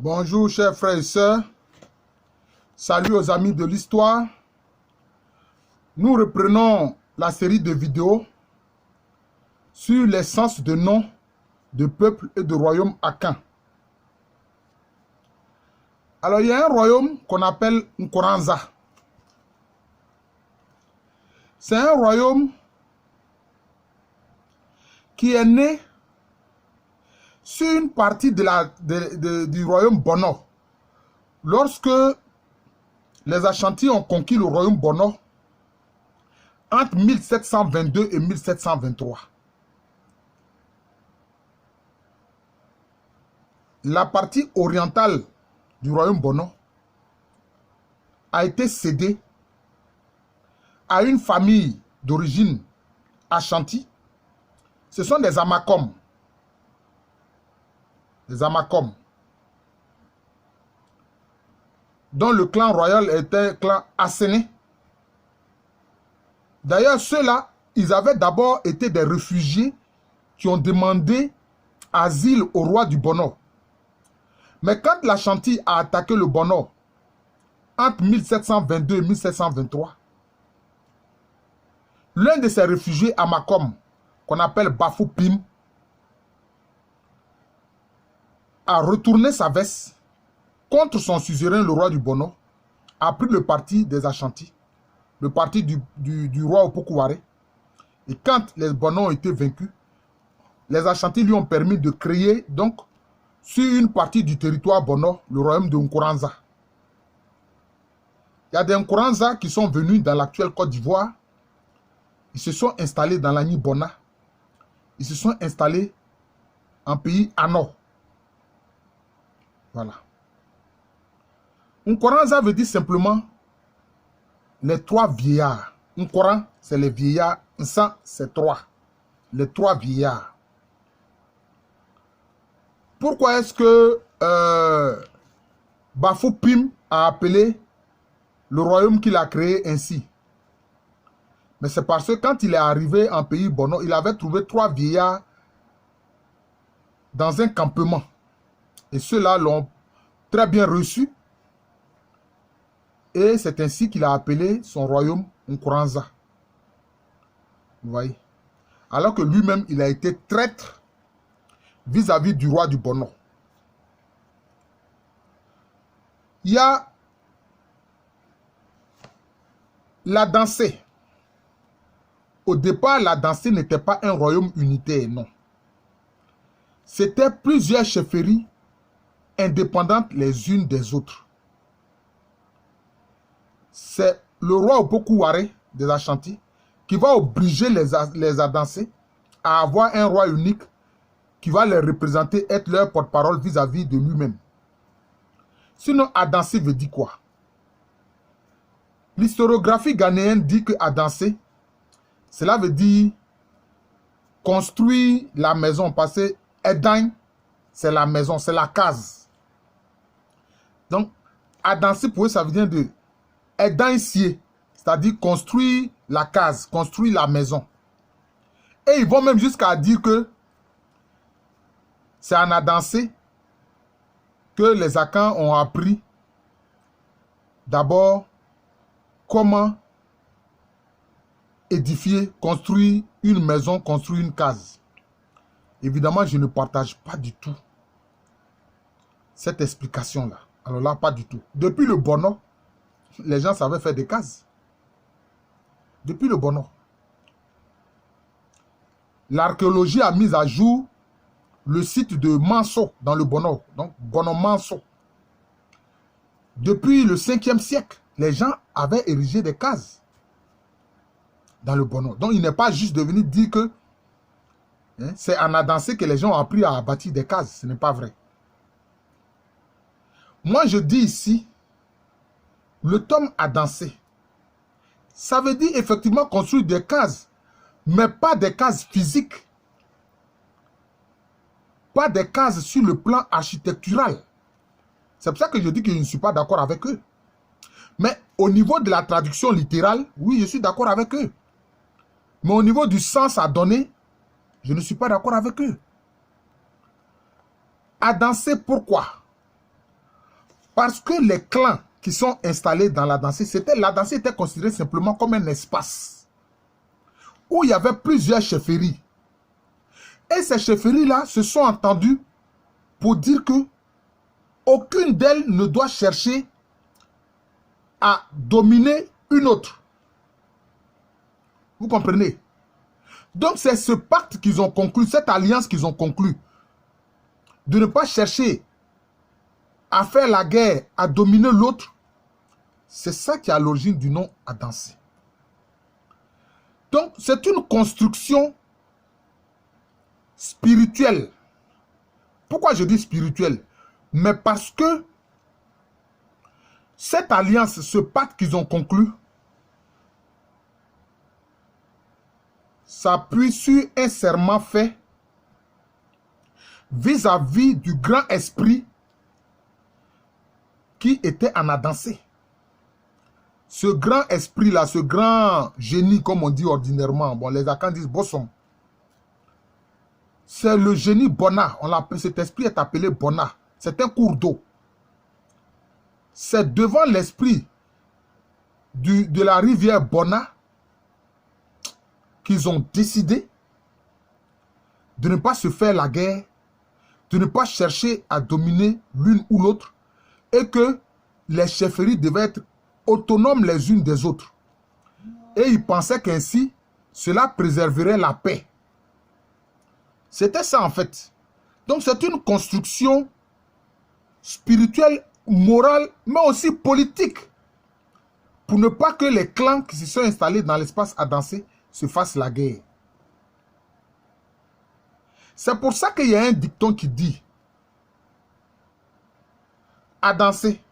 Bonjour chers frères et sœurs, salut aux amis de l'histoire. Nous reprenons la série de vidéos sur l'essence de noms de peuples et de royaumes akans. Alors il y a un royaume qu'on appelle Nkoranza. C'est un royaume qui est né sur une partie du royaume Bono. Lorsque les Ashantis ont conquis le royaume Bono entre 1722 et 1723. La partie orientale du royaume Bono a été cédée à une famille d'origine Ashanti. Ce sont des Amakom. Des Amakom, dont le clan royal était clan Asséné. D'ailleurs, ceux-là, ils avaient d'abord été des réfugiés qui ont demandé asile au roi du Bono. Mais quand l'Ashanti a attaqué le Bono entre 1722 et 1723, l'un de ces réfugiés Amakom, qu'on appelle Bafou Pim, a retourné sa veste contre son suzerain, le roi du Bono, a pris le parti des Ashantis, le parti du roi Opokuware. Et quand les Bono ont été vaincus, les Ashantis lui ont permis de créer, donc, sur une partie du territoire Bono, le royaume de Nkoranza. Il y a des Nkoranza qui sont venus dans l'actuelle Côte d'Ivoire. Ils se sont installés dans l'Agni Bona. Ils se sont installés en pays Ano. Voilà. Nkoranza veut dire simplement les trois vieillards. Nkoran, c'est les vieillards. Nsan, c'est trois. Les trois vieillards. Pourquoi est-ce que Bafou Pim a appelé le royaume qu'il a créé ainsi? Mais c'est parce que quand il est arrivé en pays Bono, il avait trouvé trois vieillards dans un campement. Et ceux-là l'ont très bien reçu. Et c'est ainsi qu'il a appelé son royaume Nkoranza. Vous voyez? Alors que lui-même, il a été traître vis-à-vis du roi du Bono. Il y a la Dansée. Au départ, la Dansée n'était pas un royaume unitaire, non. C'était plusieurs chefferies indépendantes les unes des autres. C'est le roi Opokuware des Ashanti qui va obliger les Adansés à avoir un roi unique qui va les représenter, être leur porte-parole vis-à-vis de lui-même. Sinon, Adansé veut dire quoi? L'historiographie ghanéenne dit que Adansé, cela veut dire construire la maison, parce que Edain, c'est la maison, c'est la case. Donc, Adansé, pour eux, ça veut dire de Edainsier, c'est-à-dire construire la case, construire la maison. Et ils vont même jusqu'à dire que c'est en Adansé que les Akans ont appris d'abord comment édifier, construire une maison, construire une case. Évidemment, je ne partage pas du tout cette explication-là. Alors là, pas du tout. Depuis le Bono, les gens savaient faire des cases. Depuis le Bono. L'archéologie a mis à jour le site de Manso dans le Bono. Donc, Bono-Manso. Depuis le 5e siècle, les gens avaient érigé des cases dans le Bono. Donc, il n'est pas juste de venir dire que c'est en Adansé que les gens ont appris à bâtir des cases. Ce n'est pas vrai. Moi, je dis ici, le terme Adansé, ça veut dire effectivement construire des cases, mais pas des cases physiques. Pas des cases sur le plan architectural. C'est pour ça que je dis que je ne suis pas d'accord avec eux. Mais au niveau de la traduction littérale, oui, je suis d'accord avec eux. Mais au niveau du sens à donner, je ne suis pas d'accord avec eux. Adansé, pourquoi? Parce que les clans qui sont installés dans la Dansée, la Dansée était considérée simplement comme un espace où il y avait plusieurs chefferies. Et ces chefferies-là se sont entendues pour dire que aucune d'elles ne doit chercher à dominer une autre. Vous comprenez? Donc c'est ce pacte qu'ils ont conclu, cette alliance qu'ils ont conclue, de ne pas chercher à faire la guerre, à dominer l'autre. C'est ça qui est à l'origine du nom à danser. Donc c'est une construction spirituelle. Pourquoi je dis spirituelle? Mais parce que cette alliance, ce pacte qu'ils ont conclu, s'appuie sur un serment fait vis-à-vis du grand esprit qui était en Adansé. Ce grand esprit-là, ce grand génie, comme on dit ordinairement, bon, les Akans disent Bossom, c'est le génie Bona. Cet esprit est appelé Bona. C'est un cours d'eau. C'est devant l'esprit de la rivière Bona qu'ils ont décidé de ne pas se faire la guerre, de ne pas chercher à dominer l'une ou l'autre, et que les chefferies devaient être autonomes les unes des autres. Et ils pensaient qu'ainsi, cela préserverait la paix. C'était ça en fait. Donc c'est une construction spirituelle, morale, mais aussi politique, pour ne pas que les clans qui se sont installés dans l'espace à danser se fassent la guerre. C'est pour ça qu'il y a un dicton qui dit à danser.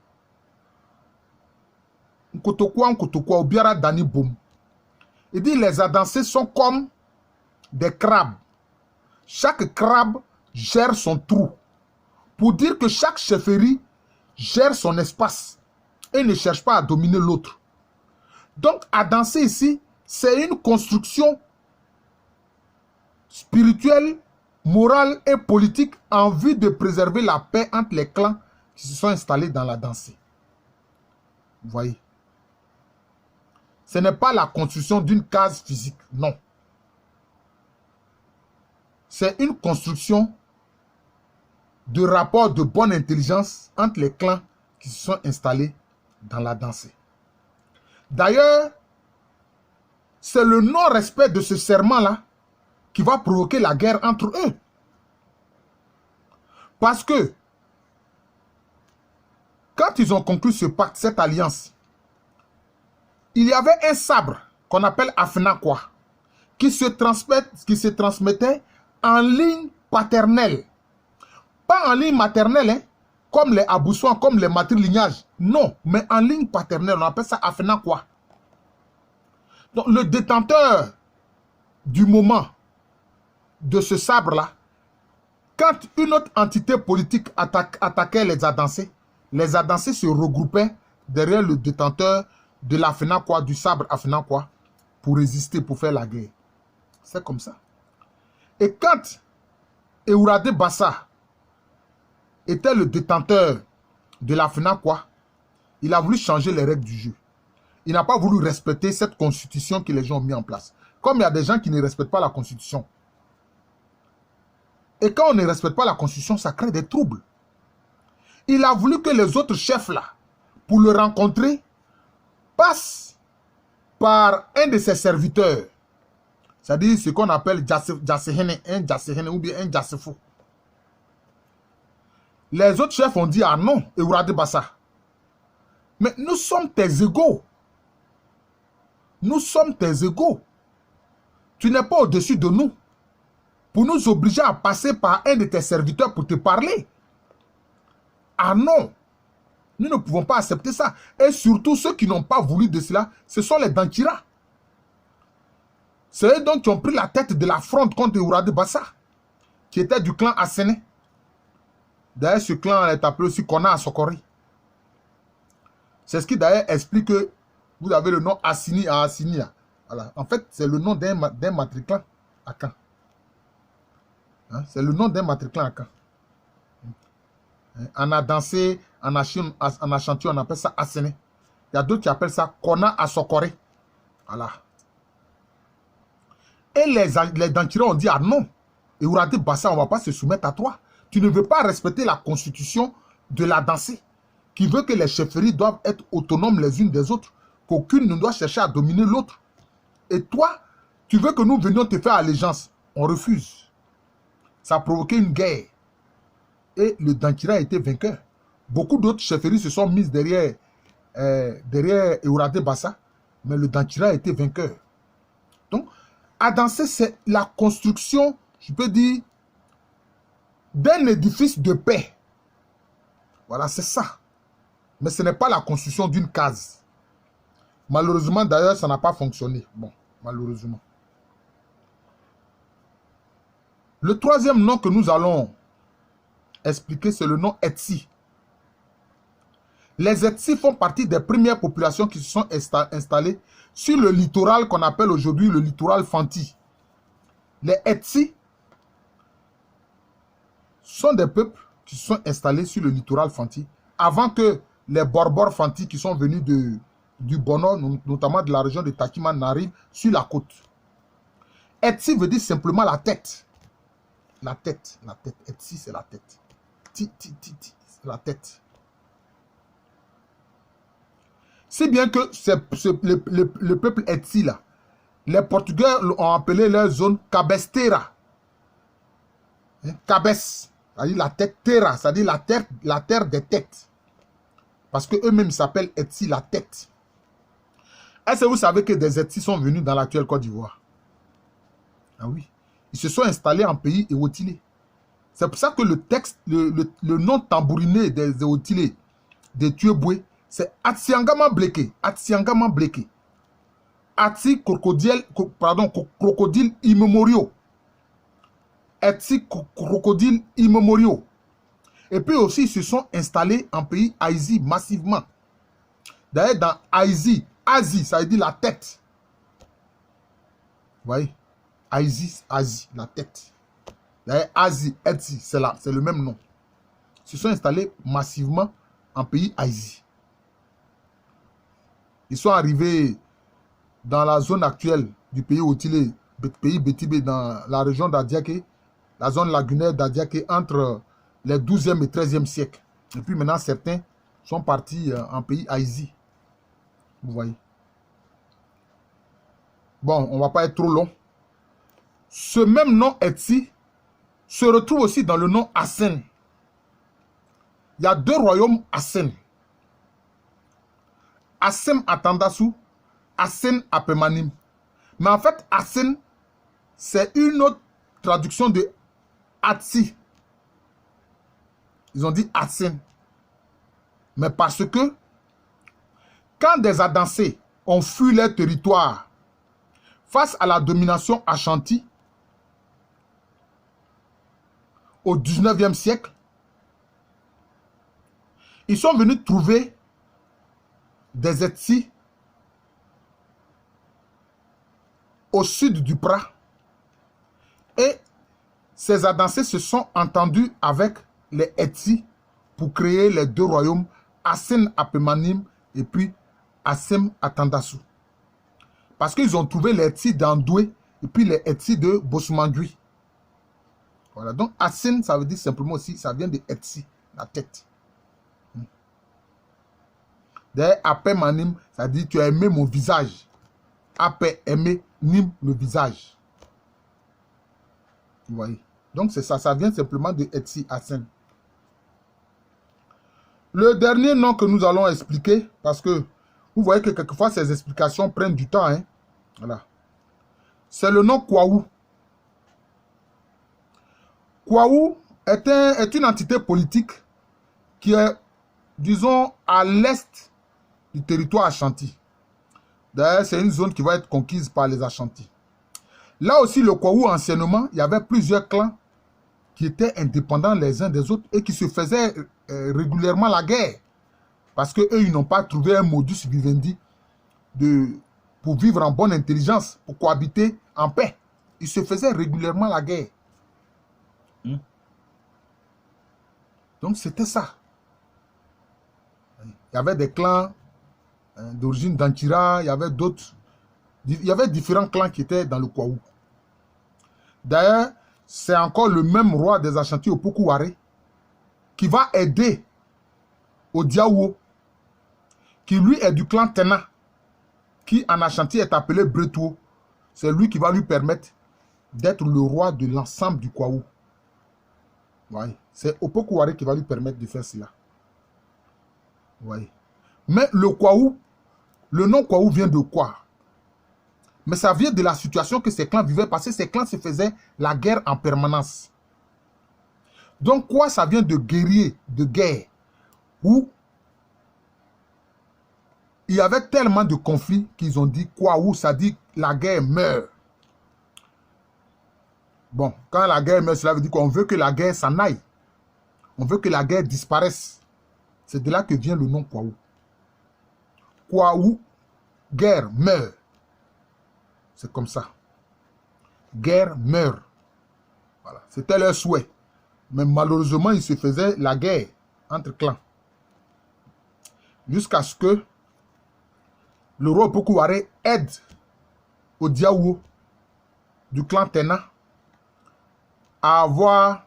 Il dit les adancés sont comme des crabes. Chaque crabe gère son trou. Pour dire que chaque chefferie gère son espace et ne cherche pas à dominer l'autre. Donc à danser ici, c'est une construction spirituelle, morale et politique en vue de préserver la paix entre les clans qui se sont installés dans la dansée. Vous voyez? Ce n'est pas la construction d'une case physique, non. C'est une construction de rapports de bonne intelligence entre les clans qui se sont installés dans la dansée. D'ailleurs, c'est le non-respect de ce serment-là qui va provoquer la guerre entre eux. Parce que, quand ils ont conclu ce pacte, cette alliance, il y avait un sabre qu'on appelle Afnakwa qui se transmettait en ligne paternelle. Pas en ligne maternelle, hein, comme les Aboussouans, comme les matrilignage. Non, mais en ligne paternelle, on appelle ça Afnakwa. Donc le détenteur du moment de ce sabre-là, quand une autre entité politique attaquait les Adansés se regroupaient derrière le détenteur de l'Afnakwa, du sabre Afnakwa, pour résister, pour faire la guerre. C'est comme ça. Et quand Euradé Bassa était le détenteur de l'Afnakwa, il a voulu changer les règles du jeu. Il n'a pas voulu respecter cette constitution que les gens ont mis en place. Comme il y a des gens qui ne respectent pas la constitution. Et quand on ne respecte pas la constitution, ça crée des troubles. Il a voulu que les autres chefs là, pour le rencontrer, passent par un de ses serviteurs. C'est-à-dire ce qu'on appelle un ou bien un Jassefo. Les autres chefs ont dit, ah non, Euradé Bassa. Mais nous sommes tes égaux. Nous sommes tes égaux. Tu n'es pas au-dessus de nous. Pour nous obliger à passer par un de tes serviteurs pour te parler. Ah non. Nous ne pouvons pas accepter ça. Et surtout, ceux qui n'ont pas voulu de cela, ce sont les Dankira. C'est eux donc qui ont pris la tête de la fronde contre Euradé Bassa, qui était du clan Asséné. D'ailleurs, ce clan est appelé aussi Kona Asokori. C'est ce qui d'ailleurs explique que vous avez le nom Assini à Assinia. Voilà. En fait, c'est le nom d'un matriclan à Caen. Hein? C'est le nom d'un matriclan à Caen. On a dansé En Ashanti, on appelle ça Asene. Il y a d'autres qui appellent ça Kona Asokore. Voilà. Et les Dankira ont dit, ah non, Euradé Bassa, on ne va pas se soumettre à toi. Tu ne veux pas respecter la constitution de la Dansé, qui veut que les chefferies doivent être autonomes les unes des autres, qu'aucune ne doit chercher à dominer l'autre. Et toi, tu veux que nous venions te faire allégeance. On refuse. Ça a provoqué une guerre. Et le Dankira a été vainqueur. Beaucoup d'autres chefferies se sont mises derrière Euradé Bassa, mais le Dankira a été vainqueur. Donc, à Dansé, c'est la construction, je peux dire, d'un édifice de paix. Voilà, c'est ça. Mais ce n'est pas la construction d'une case. Malheureusement, d'ailleurs, ça n'a pas fonctionné. Bon, malheureusement. Le troisième nom que nous allons expliquer, c'est le nom Etsi. Les Etsi font partie des premières populations qui se sont installées sur le littoral qu'on appelle aujourd'hui le littoral Fanti. Les Etsi sont des peuples qui se sont installés sur le littoral Fanti avant que les Borbor Fanti qui sont venus du Bono, notamment de la région de Takima, n'arrivent sur la côte. Etsi veut dire simplement la tête. La tête, la tête. Etsi, c'est la tête. Ti, c'est la tête. C'est bien que le peuple Etsi, là, les Portugais ont appelé leur zone Cabestera. Cabes, c'est-à-dire la tête, terra, c'est-à-dire la terre des têtes. Parce qu'eux-mêmes s'appellent Etsi, la tête. Est-ce que vous savez que des Etsi sont venus dans l'actuelle Côte d'Ivoire? Ah oui. Ils se sont installés en pays éotilé. C'est pour ça que le texte, le nom tambouriné des éotilés, des Tueboué, c'est Atsiangama Bleke. Atsiangama Bleke. Atsi crocodile immémoriaux. Etsi crocodile immémoriaux. Et puis aussi, ils se sont installés en pays Aïzi massivement. D'ailleurs, dans Aïzi, Asie, ça veut dire la tête. Vous voyez? Aïzi, Asie, la tête. D'ailleurs, Asie, Etsi, c'est le même nom. Ils se sont installés massivement en pays Aïzi. Ils sont arrivés dans la zone actuelle du pays Otilé, pays Bétibé, dans la région d'Adiaké, la zone lagunaire d'Adiaké, entre les 12e et 13e siècles. Et puis maintenant, certains sont partis en pays Aïzi. Vous voyez. Bon, on ne va pas être trop long. Ce même nom Etsi se retrouve aussi dans le nom Assen. Il y a deux royaumes Assen. Assem Atandasu, Assen Apemanim. Mais en fait, Assen, c'est une autre traduction de Atsi. Ils ont dit Assen. Mais parce que, quand des Adansés ont fui leur territoire face à la domination Ashanti, au 19e siècle, ils sont venus trouver des Etsi au sud du Pra. Et ces Adansés se sont entendus avec les Etsi pour créer les deux royaumes, Assen Apemanim et puis Assem Atandasu. Parce qu'ils ont trouvé les Etsi d'Andoué et puis les Etsi de Bosumandui. Voilà, donc Assen, ça veut dire simplement aussi, ça vient de Etsi, la tête. D'ailleurs, Apé Manim, ça dit tu as aimé mon visage. Apé, aimé, Nim, le visage. Vous voyez. Donc c'est ça, ça vient simplement de Etsi Assen. Le dernier nom que nous allons expliquer, parce que vous voyez que quelquefois ces explications prennent du temps. Hein? Voilà. C'est le nom Kwaou. Kwaou est une entité politique qui est, disons, à l'est du territoire Ashanti. D'ailleurs, c'est une zone qui va être conquise par les Ashanti. Là aussi, le Kwaou, anciennement, il y avait plusieurs clans qui étaient indépendants les uns des autres et qui se faisaient régulièrement la guerre. Parce qu'eux, ils n'ont pas trouvé un modus vivendi pour vivre en bonne intelligence, pour cohabiter en paix. Ils se faisaient régulièrement la guerre. Donc, c'était ça. Il y avait des clans d'origine d'Antira, il y avait d'autres. Il y avait différents clans qui étaient dans le Kwaou. D'ailleurs, c'est encore le même roi des Ashanti Opoku Ware qui va aider au Diawo, qui lui est du clan Tena, qui en Ashanti est appelé Bretuo. C'est lui qui va lui permettre d'être le roi de l'ensemble du Kwaou. Ouais. C'est Opoku Ware qui va lui permettre de faire cela. Ouais. Mais le Kwaou, le nom Kwaou vient de quoi? Mais ça vient de la situation que ces clans vivaient, parce que ces clans se faisaient la guerre en permanence. Donc quoi, ça vient de guerrier, de guerre, où il y avait tellement de conflits qu'ils ont dit Kwaou, ça dit la guerre meurt. Bon, quand la guerre meurt, cela veut dire qu'on veut que la guerre s'en aille. On veut que la guerre disparaisse. C'est de là que vient le nom Kwaou. Kwaou, guerre meurt. C'est comme ça. Guerre meurt. Voilà. C'était leur souhait. Mais malheureusement, il se faisait la guerre entre clans. Jusqu'à ce que le roi Opoku Ware aide au Diawo du clan Tena à avoir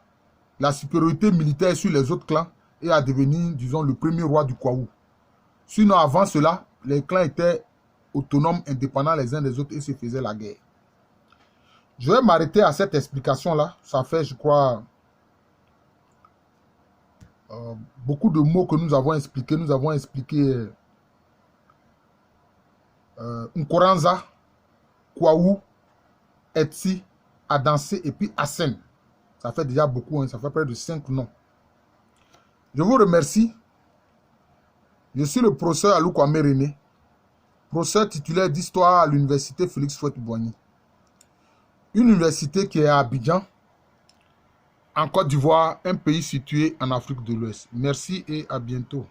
la supériorité militaire sur les autres clans et à devenir, disons, le premier roi du Kwaou. Sinon, avant cela, les clans étaient autonomes, indépendants les uns des autres et se faisaient la guerre. Je vais m'arrêter à cette explication-là. Ça fait, je crois, beaucoup de mots que nous avons expliqués. Nous avons expliqué Nkoranza, Kwaou, Etsi, Adansé et puis Asen. Ça fait déjà beaucoup, hein, ça fait près de 5 noms. Je vous remercie. Je suis le professeur Alou Kwame René, professeur titulaire d'histoire à l'université Félix Houphouët-Boigny. Une université qui est à Abidjan, en Côte d'Ivoire, un pays situé en Afrique de l'Ouest. Merci et à bientôt.